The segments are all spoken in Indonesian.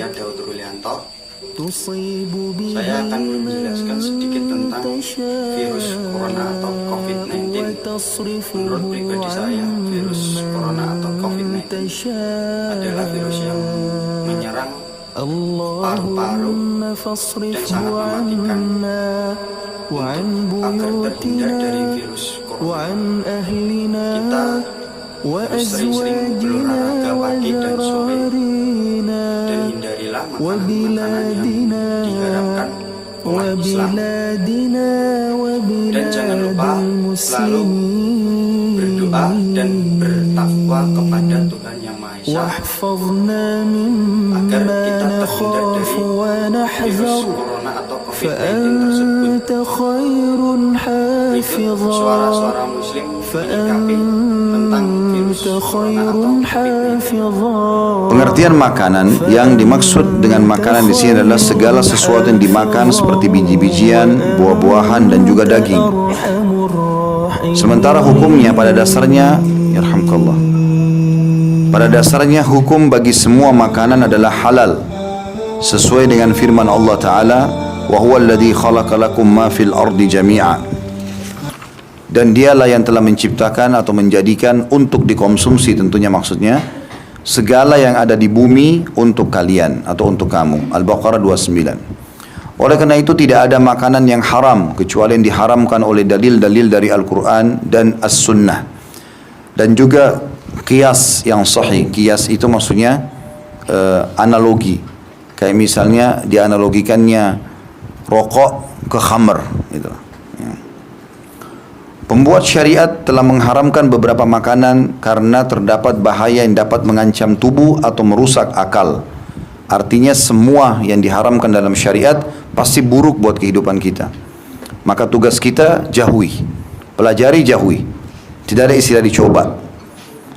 Saya Daud Rulianto. Saya akan menjelaskan sedikit tentang virus corona atau COVID-19. Menurut pribadi saya, virus corona atau COVID-19 adalah virus yang menyerang paru-paru dan sangat mematikan. Untuk agar terhindar dari virus corona, kita harus sering-sering berolahraga pagi dan sore, dan hindarilah makanan-makanan yang diharamkan umat Islam. Dan jangan lupa selalu berdoa dan bertakwa kepada Tuhan Yang Maha Esa agar kita terhindar dari virus corona atau COVID-19 tersebut. Berikut suara-suara muslim menyikapi tentang virus corona atau COVID-19. Pengertian makanan yang dimaksud dengan makanan di sini adalah segala sesuatu yang dimakan seperti biji-bijian, buah-buahan dan juga daging. Sementara hukumnya pada dasarnya, yarhamkallah, pada dasarnya hukum bagi semua makanan adalah halal sesuai dengan firman Allah Ta'ala, wa huwa alladhi khalaqa lakum ma fil ardi jami'a, dan dialah yang telah menciptakan atau menjadikan untuk dikonsumsi, tentunya maksudnya segala yang ada di bumi untuk kalian atau untuk kamu. Al-Baqarah 29. Oleh karena itu tidak ada makanan yang haram kecuali yang diharamkan oleh dalil-dalil dari Al-Quran dan As-Sunnah, dan juga qiyas yang sahih. Qiyas itu maksudnya analogi, kayak misalnya dianalogikannya rokok ke khamr gitu. Pembuat syariat telah mengharamkan beberapa makanan karena terdapat bahaya yang dapat mengancam tubuh atau merusak akal. Artinya semua yang diharamkan dalam syariat pasti buruk buat kehidupan kita. Maka tugas kita jauhi, pelajari, jauhi. Tidak ada istilah dicoba.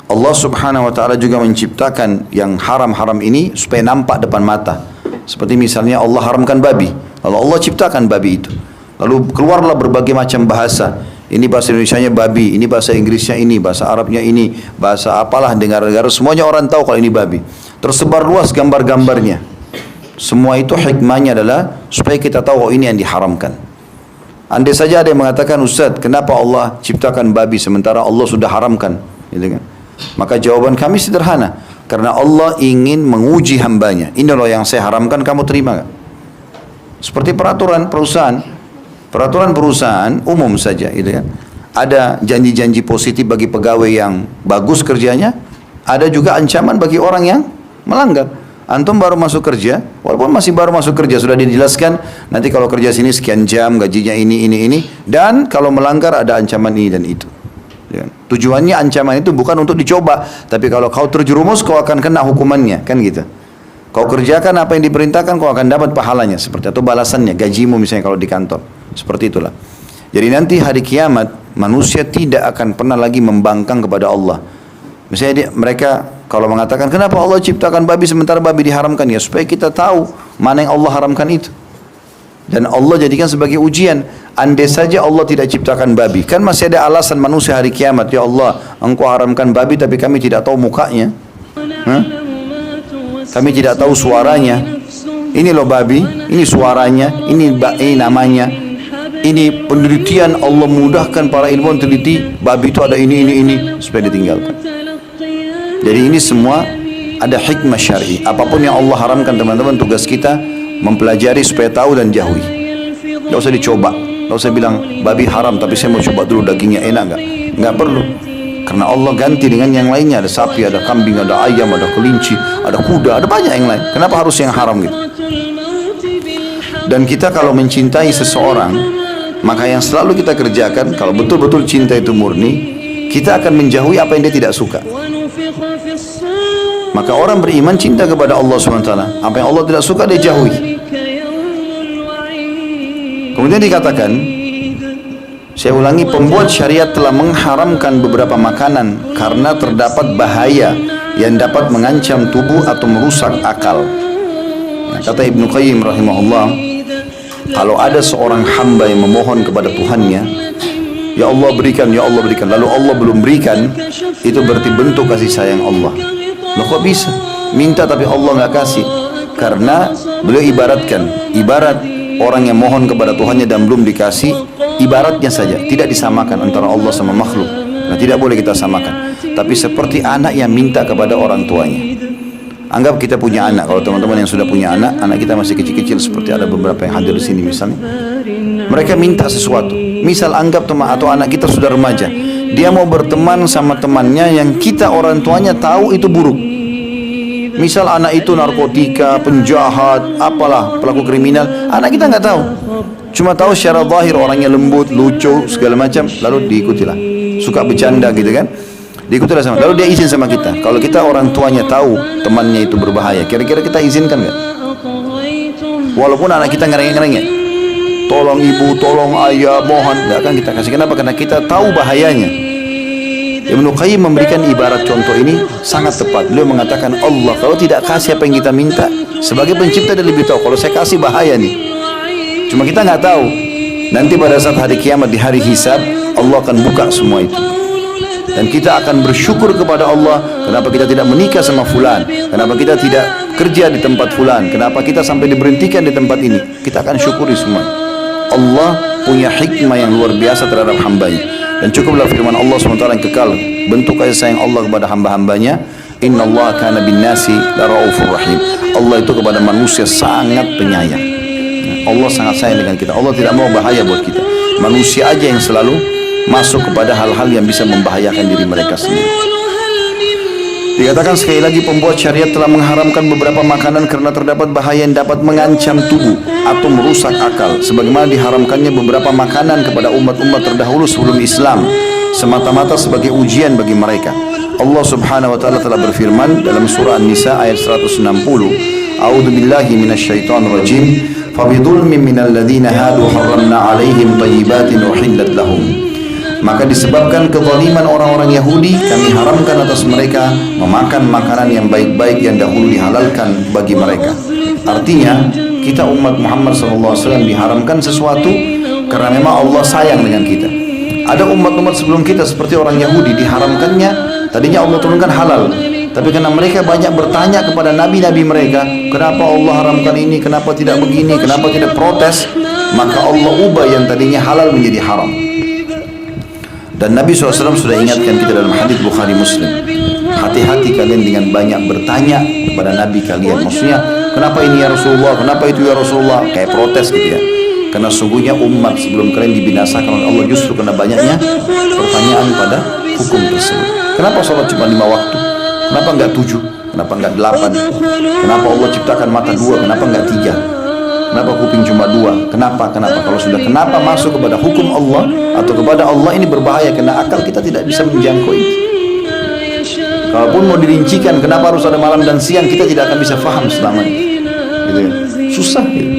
Allah Subhanahu wa Ta'ala juga menciptakan yang haram-haram ini supaya nampak depan mata. Seperti misalnya Allah haramkan babi, lalu Allah ciptakan babi itu, lalu keluarlah berbagai macam bahasa. Ini bahasa Indonesianya babi, ini bahasa Inggrisnya ini, bahasa Arabnya ini, bahasa apalah, negara-negara semuanya orang tahu kalau ini babi. Tersebar luas gambar-gambarnya. Semua itu hikmahnya adalah supaya kita tahu oh ini yang diharamkan. Andai saja ada yang mengatakan, Ustaz, kenapa Allah ciptakan babi sementara Allah sudah haramkan? Gitu kan? Maka jawaban kami sederhana, karena Allah ingin menguji hambanya. Ini loh yang saya haramkan, kamu terima gak? Seperti peraturan perusahaan. Peraturan perusahaan umum saja, gitu kan. Ada janji-janji positif bagi pegawai yang bagus kerjanya, ada juga ancaman bagi orang yang melanggar. Antum baru masuk kerja, walaupun masih baru masuk kerja sudah dijelaskan nanti kalau kerja sini sekian jam, gajinya ini, dan kalau melanggar ada ancaman ini dan itu. Ya. Tujuannya ancaman itu bukan untuk dicoba, tapi kalau kau terjerumus kau akan kena hukumannya, kan gitu. Kau kerjakan apa yang diperintahkan, kau akan dapat pahalanya seperti atau balasannya, gajimu misalnya kalau di kantor. Seperti itulah. Jadi nanti hari kiamat manusia tidak akan pernah lagi membangkang kepada Allah. Misalnya mereka kalau mengatakan kenapa Allah ciptakan babi sementara babi diharamkan, ya supaya kita tahu mana yang Allah haramkan itu. Dan Allah jadikan sebagai ujian. Andai saja Allah tidak ciptakan babi, kan masih ada alasan manusia hari kiamat, ya Allah, Engkau haramkan babi tapi kami tidak tahu mukanya. Kami tidak tahu suaranya. Ini loh babi, ini suaranya, ini namanya. Ini penelitian, Allah mudahkan para ilmuwan teliti babi itu ada ini supaya ditinggalkan. Jadi ini semua ada hikmah syar'i. Apapun yang Allah haramkan teman-teman, tugas kita mempelajari supaya tahu dan jauhi. Tidak usah dicoba, tidak usah bilang babi haram tapi saya mau coba dulu dagingnya enak nggak perlu. Karena Allah ganti dengan yang lainnya, ada sapi, ada kambing, ada ayam, ada kelinci, ada kuda, ada banyak yang lain. Kenapa harus yang haram gitu? Dan kita kalau mencintai seseorang, maka yang selalu kita kerjakan, kalau betul-betul cinta itu murni, kita akan menjauhi apa yang dia tidak suka. Maka orang beriman cinta kepada Allah SWT, apa yang Allah tidak suka dia jauhi. Kemudian dikatakan, saya ulangi, pembuat syariat telah mengharamkan beberapa makanan karena terdapat bahaya yang dapat mengancam tubuh atau merusak akal. Nah, kata Ibnu Qayyim rahimahullah, kalau ada seorang hamba yang memohon kepada Tuhannya, ya Allah berikan, ya Allah berikan, lalu Allah belum berikan, itu berarti bentuk kasih sayang Allah. Loh kok bisa? Minta tapi Allah nggak kasih. Karena beliau ibaratkan, ibarat orang yang mohon kepada Tuhannya dan belum dikasih, ibaratnya saja, tidak disamakan antara Allah sama makhluk. Nah, tidak boleh kita samakan. Tapi seperti anak yang minta kepada orang tuanya. Anggap kita punya anak, kalau teman-teman yang sudah punya anak, anak kita masih kecil-kecil seperti ada beberapa yang hadir di sini misalnya. Mereka minta sesuatu. Misal anggap teman atau anak kita sudah remaja, dia mau berteman sama temannya yang kita orang tuanya tahu itu buruk. Misal anak itu narkotika, penjahat, apalah, pelaku kriminal, anak kita nggak tahu. Cuma tahu secara zahir orangnya lembut, lucu, segala macam, lalu diikutilah. Suka bercanda gitu kan. Diikutilah sama. Lalu dia izin sama kita. Kalau kita orang tuanya tahu temannya itu berbahaya, kira-kira kita izinkan nggak? Walaupun anak kita ngerengek-ngerengek, tolong ibu, tolong ayah, mohon, nggak akan kita kasih. Kenapa? Karena kita tahu bahayanya. Ibnu Qayyim memberikan ibarat contoh ini sangat tepat. Beliau mengatakan, Allah kalau tidak kasih apa yang kita minta, sebagai pencipta dia lebih tahu. Kalau saya kasih bahaya nih. Cuma kita nggak tahu. Nanti pada saat hari kiamat di hari hisab, Allah akan buka semua itu. Dan kita akan bersyukur kepada Allah, kenapa kita tidak menikah sama fulan, kenapa kita tidak kerja di tempat fulan, kenapa kita sampai diberhentikan di tempat ini. Kita akan syukuri semua. Allah punya hikmah yang luar biasa terhadap hambanya. Dan cukuplah firman Allah SWT yang kekal, bentuk kasih sayang Allah kepada hamba-hambanya. Inna Allah kana bin nasi la raufur rahim. Allah itu kepada manusia sangat penyayang. Allah sangat sayang dengan kita. Allah tidak mau bahaya buat kita. Manusia aja yang selalu masuk kepada hal-hal yang bisa membahayakan diri mereka sendiri. Dikatakan sekali lagi, pembuat syariat telah mengharamkan beberapa makanan karena terdapat bahaya yang dapat mengancam tubuh atau merusak akal, sebagaimana diharamkannya beberapa makanan kepada umat-umat terdahulu sebelum Islam, semata-mata sebagai ujian bagi mereka. Allah Subhanahu wa taala telah berfirman dalam surah An-Nisa ayat 160, A'udzu billahi minasyaitonir rajim, "Fabidhulmin minal ladzina hadu harramna 'alaihim thayyibatin uhillat lahum." Maka disebabkan kezaliman orang-orang Yahudi, kami haramkan atas mereka memakan makanan yang baik-baik yang dahulu dihalalkan bagi mereka. Artinya, kita umat Muhammad SAW diharamkan sesuatu karena memang Allah sayang dengan kita. Ada umat-umat sebelum kita seperti orang Yahudi, diharamkannya, tadinya Allah turunkan halal. Tapi karena mereka banyak bertanya kepada nabi-nabi mereka, kenapa Allah haramkan ini, kenapa tidak begini, kenapa tidak protes, maka Allah ubah yang tadinya halal menjadi haram. Dan Nabi SAW sudah ingatkan kita dalam hadis Bukhari Muslim, hati-hati kalian dengan banyak bertanya kepada Nabi kalian. Maksudnya, kenapa ini ya Rasulullah, kenapa itu ya Rasulullah, kayak protes gitu ya. Karena sungguhnya umat sebelum kalian dibinasakan oleh Allah justru karena banyaknya pertanyaan pada hukum tersebut. Kenapa sholat cuma 5 waktu? Kenapa enggak 7? Kenapa enggak 8? Kenapa Allah ciptakan mata 2? Kenapa enggak 3? Kenapa kuping cuma 2? Kenapa? Kalau sudah kenapa masuk kepada hukum Allah atau kepada Allah ini berbahaya karena akal kita tidak bisa menjangkau itu. Kalaupun mau dirincikan kenapa harus ada malam dan siang, kita tidak akan bisa faham selama ini. Gitu ya. Susah gitu.